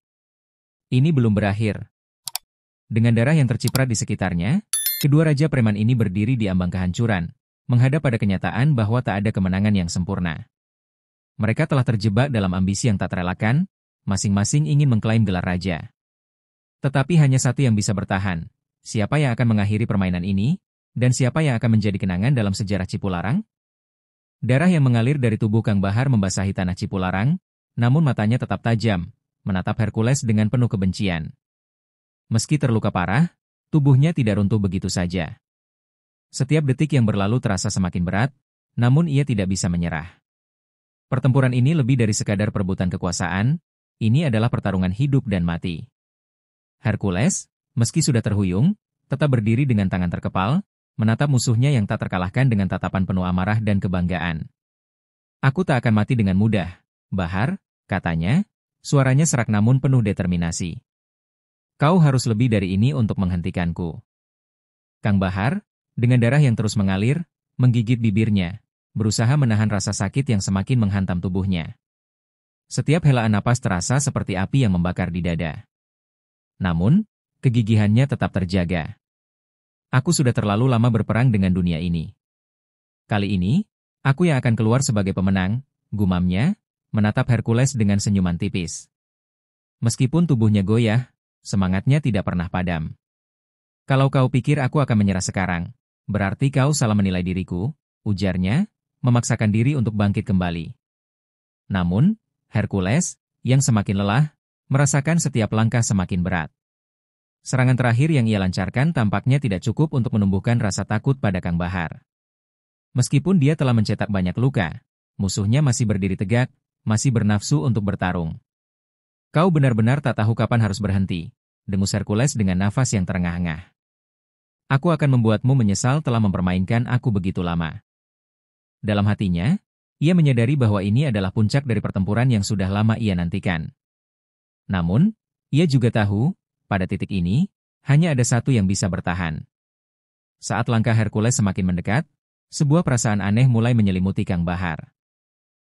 S1: "Ini belum berakhir." Dengan darah yang terciprat di sekitarnya, kedua raja preman ini berdiri di ambang kehancuran, menghadap pada kenyataan bahwa tak ada kemenangan yang sempurna. Mereka telah terjebak dalam ambisi yang tak terelakkan, masing-masing ingin mengklaim gelar raja. Tetapi hanya satu yang bisa bertahan. Siapa yang akan mengakhiri permainan ini, dan siapa yang akan menjadi kenangan dalam sejarah Cipularang? Darah yang mengalir dari tubuh Kang Bahar membasahi tanah Cipularang, namun matanya tetap tajam, menatap Hercules dengan penuh kebencian. Meski terluka parah, tubuhnya tidak runtuh begitu saja. Setiap detik yang berlalu terasa semakin berat, namun ia tidak bisa menyerah. Pertempuran ini lebih dari sekadar perebutan kekuasaan, ini adalah pertarungan hidup dan mati. Hercules, meski sudah terhuyung, tetap berdiri dengan tangan terkepal, menatap musuhnya yang tak terkalahkan dengan tatapan penuh amarah dan kebanggaan. "Aku tak akan mati dengan mudah, Bahar," katanya, suaranya serak namun penuh determinasi. "Kau harus lebih dari ini untuk menghentikanku." Kang Bahar, dengan darah yang terus mengalir, menggigit bibirnya, berusaha menahan rasa sakit yang semakin menghantam tubuhnya. Setiap helaan napas terasa seperti api yang membakar di dada. Namun, kegigihannya tetap terjaga. Aku sudah terlalu lama berperang dengan dunia ini. Kali ini, aku yang akan keluar sebagai pemenang, gumamnya, menatap Hercules dengan senyuman tipis. Meskipun tubuhnya goyah, semangatnya tidak pernah padam. Kalau kau pikir aku akan menyerah sekarang, berarti kau salah menilai diriku, ujarnya, memaksakan diri untuk bangkit kembali. Namun, Hercules, yang semakin lelah, merasakan setiap langkah semakin berat. Serangan terakhir yang ia lancarkan tampaknya tidak cukup untuk menumbuhkan rasa takut pada Kang Bahar. Meskipun dia telah mencetak banyak luka, musuhnya masih berdiri tegak, masih bernafsu untuk bertarung. Kau benar-benar tak tahu kapan harus berhenti, dengus Hercules dengan nafas yang terengah-engah. Aku akan membuatmu menyesal telah mempermainkan aku begitu lama. Dalam hatinya, ia menyadari bahwa ini adalah puncak dari pertempuran yang sudah lama ia nantikan. Namun, ia juga tahu, pada titik ini, hanya ada satu yang bisa bertahan. Saat langkah Hercules semakin mendekat, sebuah perasaan aneh mulai menyelimuti Kang Bahar.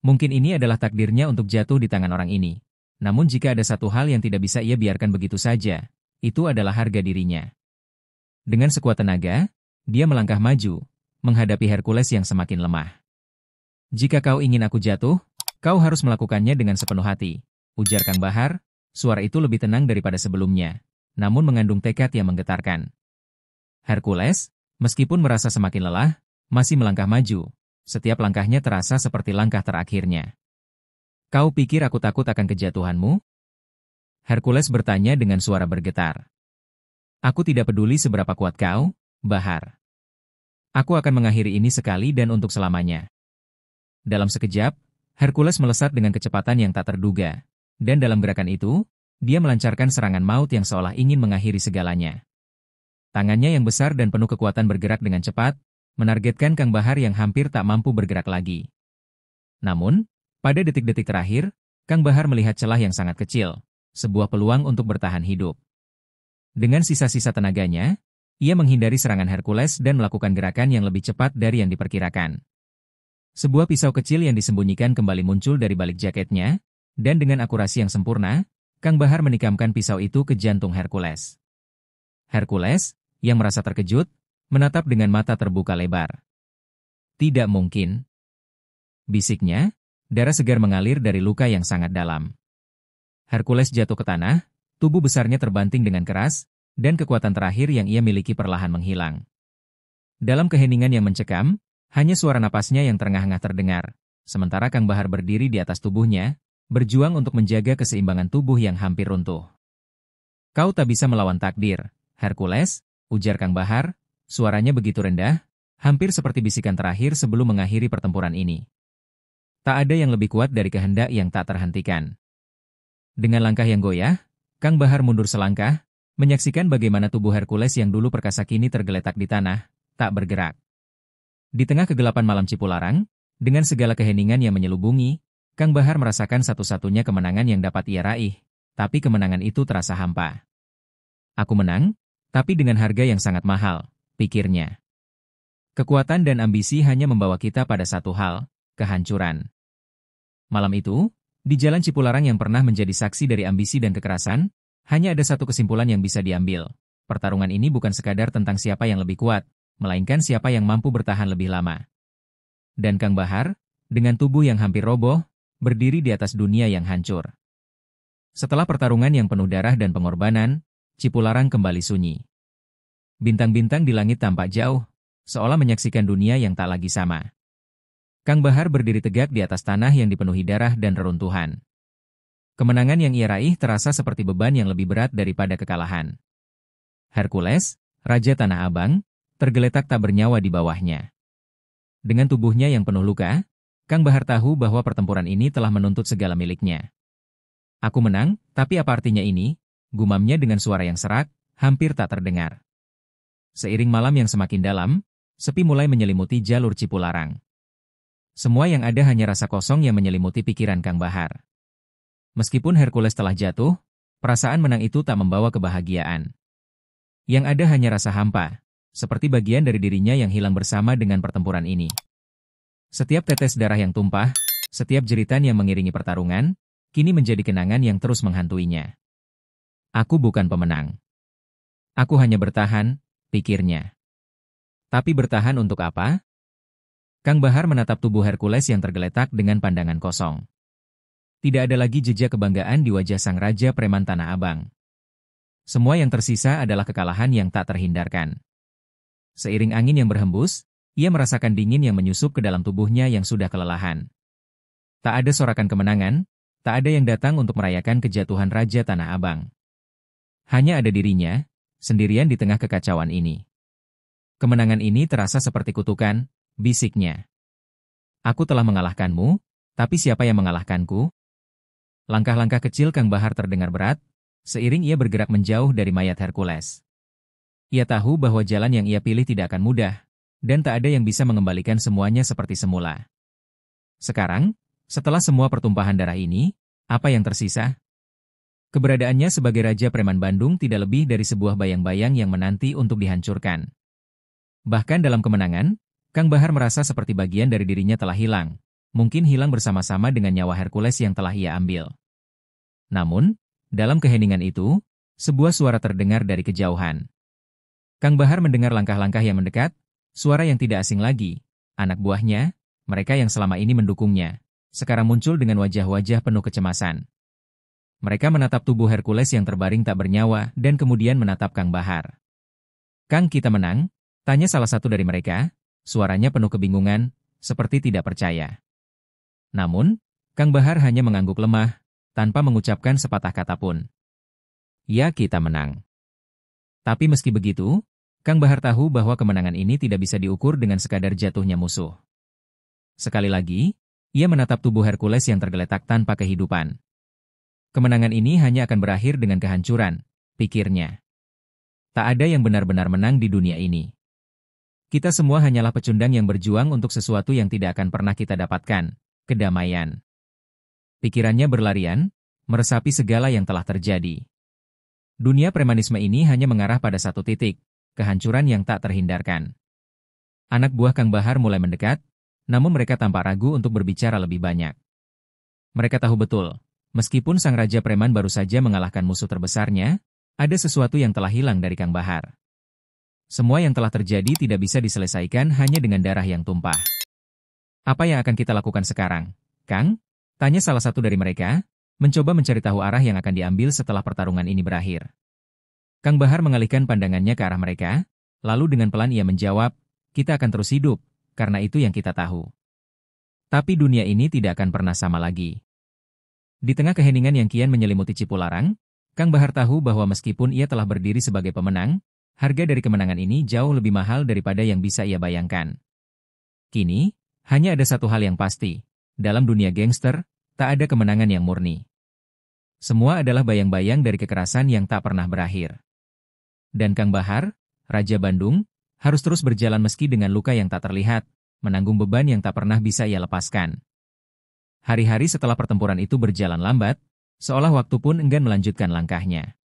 S1: Mungkin ini adalah takdirnya untuk jatuh di tangan orang ini. Namun jika ada satu hal yang tidak bisa ia biarkan begitu saja, itu adalah harga dirinya. Dengan sekuat tenaga, dia melangkah maju, menghadapi Hercules yang semakin lemah. Jika kau ingin aku jatuh, kau harus melakukannya dengan sepenuh hati, ujar Kang Bahar. Suara itu lebih tenang daripada sebelumnya, namun mengandung tekad yang menggetarkan. Hercules, meskipun merasa semakin lelah, masih melangkah maju. Setiap langkahnya terasa seperti langkah terakhirnya. Kau pikir aku takut akan kejatuhanmu? Hercules bertanya dengan suara bergetar. Aku tidak peduli seberapa kuat kau, Bahar. Aku akan mengakhiri ini sekali dan untuk selamanya. Dalam sekejap, Hercules melesat dengan kecepatan yang tak terduga. Dan dalam gerakan itu, dia melancarkan serangan maut yang seolah ingin mengakhiri segalanya. Tangannya yang besar dan penuh kekuatan bergerak dengan cepat, menargetkan Kang Bahar yang hampir tak mampu bergerak lagi. Namun, pada detik-detik terakhir, Kang Bahar melihat celah yang sangat kecil, sebuah peluang untuk bertahan hidup. Dengan sisa-sisa tenaganya, ia menghindari serangan Hercules dan melakukan gerakan yang lebih cepat dari yang diperkirakan. Sebuah pisau kecil yang disembunyikan kembali muncul dari balik jaketnya, dan dengan akurasi yang sempurna, Kang Bahar menikamkan pisau itu ke jantung Hercules. Hercules, yang merasa terkejut, menatap dengan mata terbuka lebar. Tidak mungkin. Bisiknya, darah segar mengalir dari luka yang sangat dalam. Hercules jatuh ke tanah, tubuh besarnya terbanting dengan keras, dan kekuatan terakhir yang ia miliki perlahan menghilang. Dalam keheningan yang mencekam, hanya suara napasnya yang terengah-engah terdengar, sementara Kang Bahar berdiri di atas tubuhnya, berjuang untuk menjaga keseimbangan tubuh yang hampir runtuh. Kau tak bisa melawan takdir, Hercules, ujar Kang Bahar, suaranya begitu rendah, hampir seperti bisikan terakhir sebelum mengakhiri pertempuran ini. Tak ada yang lebih kuat dari kehendak yang tak terhentikan. Dengan langkah yang goyah, Kang Bahar mundur selangkah, menyaksikan bagaimana tubuh Hercules yang dulu perkasa kini tergeletak di tanah, tak bergerak. Di tengah kegelapan malam Cipularang, dengan segala keheningan yang menyelubungi, Kang Bahar merasakan satu-satunya kemenangan yang dapat ia raih, tapi kemenangan itu terasa hampa. Aku menang, tapi dengan harga yang sangat mahal, pikirnya. Kekuatan dan ambisi hanya membawa kita pada satu hal, kehancuran. Malam itu, di jalan Cipularang yang pernah menjadi saksi dari ambisi dan kekerasan, hanya ada satu kesimpulan yang bisa diambil. Pertarungan ini bukan sekadar tentang siapa yang lebih kuat, melainkan siapa yang mampu bertahan lebih lama. Dan Kang Bahar, dengan tubuh yang hampir roboh, berdiri di atas dunia yang hancur. Setelah pertarungan yang penuh darah dan pengorbanan, Cipularang kembali sunyi. Bintang-bintang di langit tampak jauh, seolah menyaksikan dunia yang tak lagi sama. Kang Bahar berdiri tegak di atas tanah yang dipenuhi darah dan reruntuhan. Kemenangan yang ia raih terasa seperti beban yang lebih berat daripada kekalahan. Hercules, Raja Tanah Abang, tergeletak tak bernyawa di bawahnya. Dengan tubuhnya yang penuh luka, Kang Bahar tahu bahwa pertempuran ini telah menuntut segala miliknya. Aku menang, tapi apa artinya ini? Gumamnya dengan suara yang serak, hampir tak terdengar. Seiring malam yang semakin dalam, sepi mulai menyelimuti jalur Cipularang. Semua yang ada hanya rasa kosong yang menyelimuti pikiran Kang Bahar. Meskipun Hercules telah jatuh, perasaan menang itu tak membawa kebahagiaan. Yang ada hanya rasa hampa, seperti bagian dari dirinya yang hilang bersama dengan pertempuran ini. Setiap tetes darah yang tumpah, setiap jeritan yang mengiringi pertarungan, kini menjadi kenangan yang terus menghantuinya. Aku bukan pemenang. Aku hanya bertahan, pikirnya. Tapi bertahan untuk apa? Kang Bahar menatap tubuh Hercules yang tergeletak dengan pandangan kosong. Tidak ada lagi jejak kebanggaan di wajah sang raja preman Tanah Abang. Semua yang tersisa adalah kekalahan yang tak terhindarkan. Seiring angin yang berhembus, ia merasakan dingin yang menyusup ke dalam tubuhnya yang sudah kelelahan. Tak ada sorakan kemenangan, tak ada yang datang untuk merayakan kejatuhan Raja Tanah Abang. Hanya ada dirinya, sendirian di tengah kekacauan ini. Kemenangan ini terasa seperti kutukan, bisiknya. Aku telah mengalahkanmu, tapi siapa yang mengalahkanku? Langkah-langkah kecil Kang Bahar terdengar berat, seiring ia bergerak menjauh dari mayat Hercules. Ia tahu bahwa jalan yang ia pilih tidak akan mudah, dan tak ada yang bisa mengembalikan semuanya seperti semula. Sekarang, setelah semua pertumpahan darah ini, apa yang tersisa? Keberadaannya sebagai Raja Preman Bandung tidak lebih dari sebuah bayang-bayang yang menanti untuk dihancurkan. Bahkan dalam kemenangan, Kang Bahar merasa seperti bagian dari dirinya telah hilang, mungkin hilang bersama-sama dengan nyawa Hercules yang telah ia ambil. Namun, dalam keheningan itu, sebuah suara terdengar dari kejauhan. Kang Bahar mendengar langkah-langkah yang mendekat, suara yang tidak asing lagi, anak buahnya, mereka yang selama ini mendukungnya, sekarang muncul dengan wajah-wajah penuh kecemasan. Mereka menatap tubuh Hercules yang terbaring tak bernyawa dan kemudian menatap Kang Bahar. "Kang, kita menang?" tanya salah satu dari mereka, suaranya penuh kebingungan, seperti tidak percaya. Namun, Kang Bahar hanya mengangguk lemah, tanpa mengucapkan sepatah kata pun. "Ya, kita menang." Tapi meski begitu, Kang Bahar tahu bahwa kemenangan ini tidak bisa diukur dengan sekadar jatuhnya musuh. Sekali lagi, ia menatap tubuh Hercules yang tergeletak tanpa kehidupan. Kemenangan ini hanya akan berakhir dengan kehancuran, pikirnya. Tak ada yang benar-benar menang di dunia ini. Kita semua hanyalah pecundang yang berjuang untuk sesuatu yang tidak akan pernah kita dapatkan, kedamaian. Pikirannya berlarian, meresapi segala yang telah terjadi. Dunia premanisme ini hanya mengarah pada satu titik, kehancuran yang tak terhindarkan. Anak buah Kang Bahar mulai mendekat, namun mereka tampak ragu untuk berbicara lebih banyak. Mereka tahu betul, meskipun sang Raja Preman baru saja mengalahkan musuh terbesarnya, ada sesuatu yang telah hilang dari Kang Bahar. Semua yang telah terjadi tidak bisa diselesaikan hanya dengan darah yang tumpah. "Apa yang akan kita lakukan sekarang, Kang?" tanya salah satu dari mereka, mencoba mencari tahu arah yang akan diambil setelah pertarungan ini berakhir. Kang Bahar mengalihkan pandangannya ke arah mereka, lalu dengan pelan ia menjawab, "Kita akan terus hidup, karena itu yang kita tahu. Tapi dunia ini tidak akan pernah sama lagi." Di tengah keheningan yang kian menyelimuti Cipularang, Kang Bahar tahu bahwa meskipun ia telah berdiri sebagai pemenang, harga dari kemenangan ini jauh lebih mahal daripada yang bisa ia bayangkan. Kini, hanya ada satu hal yang pasti. Dalam dunia gangster, tak ada kemenangan yang murni. Semua adalah bayang-bayang dari kekerasan yang tak pernah berakhir. Dan Kang Bahar, Raja Bandung, harus terus berjalan meski dengan luka yang tak terlihat, menanggung beban yang tak pernah bisa ia lepaskan. Hari-hari setelah pertempuran itu berjalan lambat, seolah waktu pun enggan melanjutkan langkahnya.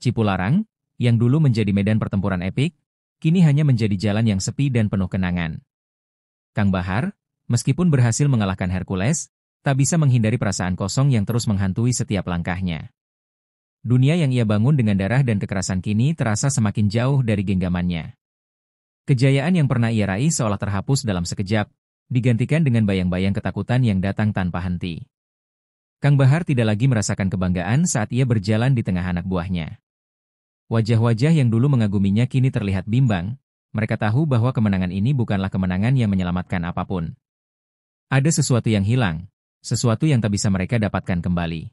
S1: Cipularang, yang dulu menjadi medan pertempuran epik, kini hanya menjadi jalan yang sepi dan penuh kenangan. Kang Bahar, meskipun berhasil mengalahkan Hercules, tak bisa menghindari perasaan kosong yang terus menghantui setiap langkahnya. Dunia yang ia bangun dengan darah dan kekerasan kini terasa semakin jauh dari genggamannya. Kejayaan yang pernah ia raih seolah terhapus dalam sekejap, digantikan dengan bayang-bayang ketakutan yang datang tanpa henti. Kang Bahar tidak lagi merasakan kebanggaan saat ia berjalan di tengah anak buahnya. Wajah-wajah yang dulu mengaguminya kini terlihat bimbang, mereka tahu bahwa kemenangan ini bukanlah kemenangan yang menyelamatkan apapun. Ada sesuatu yang hilang, sesuatu yang tak bisa mereka dapatkan kembali.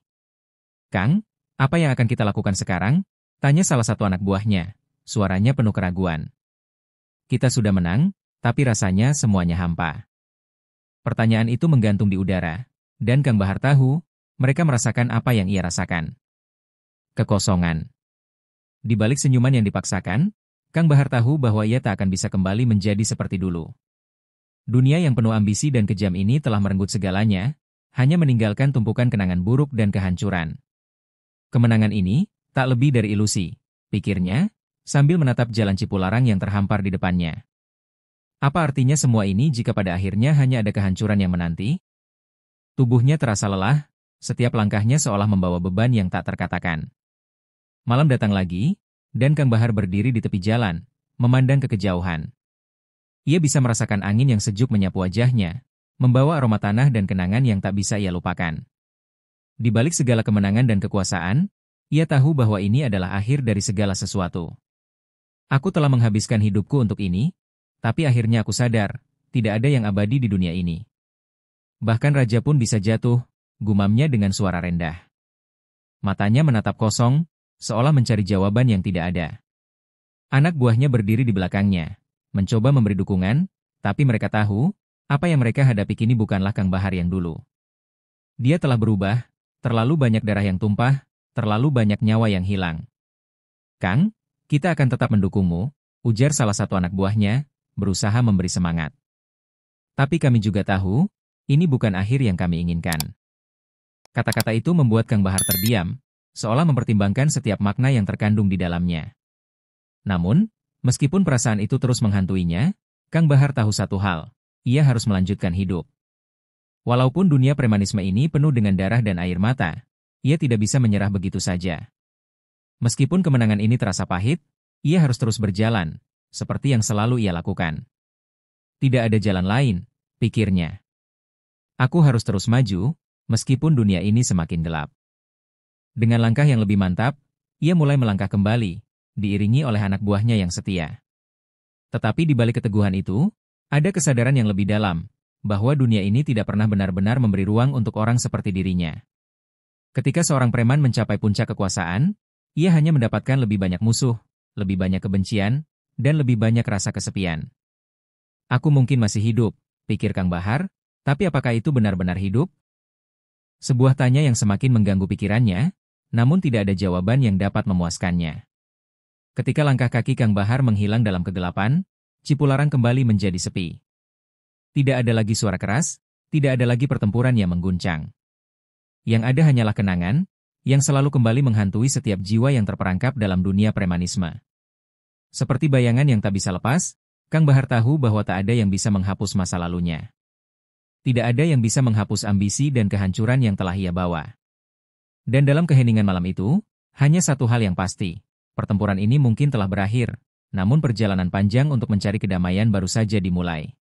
S1: "Kang, apa yang akan kita lakukan sekarang?" tanya salah satu anak buahnya, suaranya penuh keraguan. "Kita sudah menang, tapi rasanya semuanya hampa." Pertanyaan itu menggantung di udara, dan Kang Bahar tahu, mereka merasakan apa yang ia rasakan. Kekosongan. Di balik senyuman yang dipaksakan, Kang Bahar tahu bahwa ia tak akan bisa kembali menjadi seperti dulu. Dunia yang penuh ambisi dan kejam ini telah merenggut segalanya, hanya meninggalkan tumpukan kenangan buruk dan kehancuran. Kemenangan ini, tak lebih dari ilusi, pikirnya, sambil menatap jalan Cipularang yang terhampar di depannya. Apa artinya semua ini jika pada akhirnya hanya ada kehancuran yang menanti? Tubuhnya terasa lelah, setiap langkahnya seolah membawa beban yang tak terkatakan. Malam datang lagi, dan Kang Bahar berdiri di tepi jalan, memandang ke kejauhan. Ia bisa merasakan angin yang sejuk menyapu wajahnya, membawa aroma tanah dan kenangan yang tak bisa ia lupakan. Di balik segala kemenangan dan kekuasaan, ia tahu bahwa ini adalah akhir dari segala sesuatu. Aku telah menghabiskan hidupku untuk ini, tapi akhirnya aku sadar, tidak ada yang abadi di dunia ini. Bahkan raja pun bisa jatuh, gumamnya dengan suara rendah. Matanya menatap kosong, seolah mencari jawaban yang tidak ada. Anak buahnya berdiri di belakangnya, mencoba memberi dukungan, tapi mereka tahu, apa yang mereka hadapi kini bukanlah Kang Bahar yang dulu. Dia telah berubah, terlalu banyak darah yang tumpah, terlalu banyak nyawa yang hilang. Kang, kita akan tetap mendukungmu, ujar salah satu anak buahnya, berusaha memberi semangat. Tapi kami juga tahu, ini bukan akhir yang kami inginkan. Kata-kata itu membuat Kang Bahar terdiam, seolah mempertimbangkan setiap makna yang terkandung di dalamnya. Namun, meskipun perasaan itu terus menghantuinya, Kang Bahar tahu satu hal, ia harus melanjutkan hidup. Walaupun dunia premanisme ini penuh dengan darah dan air mata, ia tidak bisa menyerah begitu saja. Meskipun kemenangan ini terasa pahit, ia harus terus berjalan, seperti yang selalu ia lakukan. Tidak ada jalan lain, pikirnya. Aku harus terus maju, meskipun dunia ini semakin gelap. Dengan langkah yang lebih mantap, ia mulai melangkah kembali, diiringi oleh anak buahnya yang setia. Tetapi di balik keteguhan itu, ada kesadaran yang lebih dalam, bahwa dunia ini tidak pernah benar-benar memberi ruang untuk orang seperti dirinya. Ketika seorang preman mencapai puncak kekuasaan, ia hanya mendapatkan lebih banyak musuh, lebih banyak kebencian, dan lebih banyak rasa kesepian. Aku mungkin masih hidup, pikir Kang Bahar, tapi apakah itu benar-benar hidup? Sebuah tanya yang semakin mengganggu pikirannya, namun tidak ada jawaban yang dapat memuaskannya. Ketika langkah kaki Kang Bahar menghilang dalam kegelapan, Cipularang kembali menjadi sepi. Tidak ada lagi suara keras, tidak ada lagi pertempuran yang mengguncang. Yang ada hanyalah kenangan, yang selalu kembali menghantui setiap jiwa yang terperangkap dalam dunia premanisme. Seperti bayangan yang tak bisa lepas, Kang Bahar tahu bahwa tak ada yang bisa menghapus masa lalunya. Tidak ada yang bisa menghapus ambisi dan kehancuran yang telah ia bawa. Dan dalam keheningan malam itu, hanya satu hal yang pasti, pertempuran ini mungkin telah berakhir, namun perjalanan panjang untuk mencari kedamaian baru saja dimulai.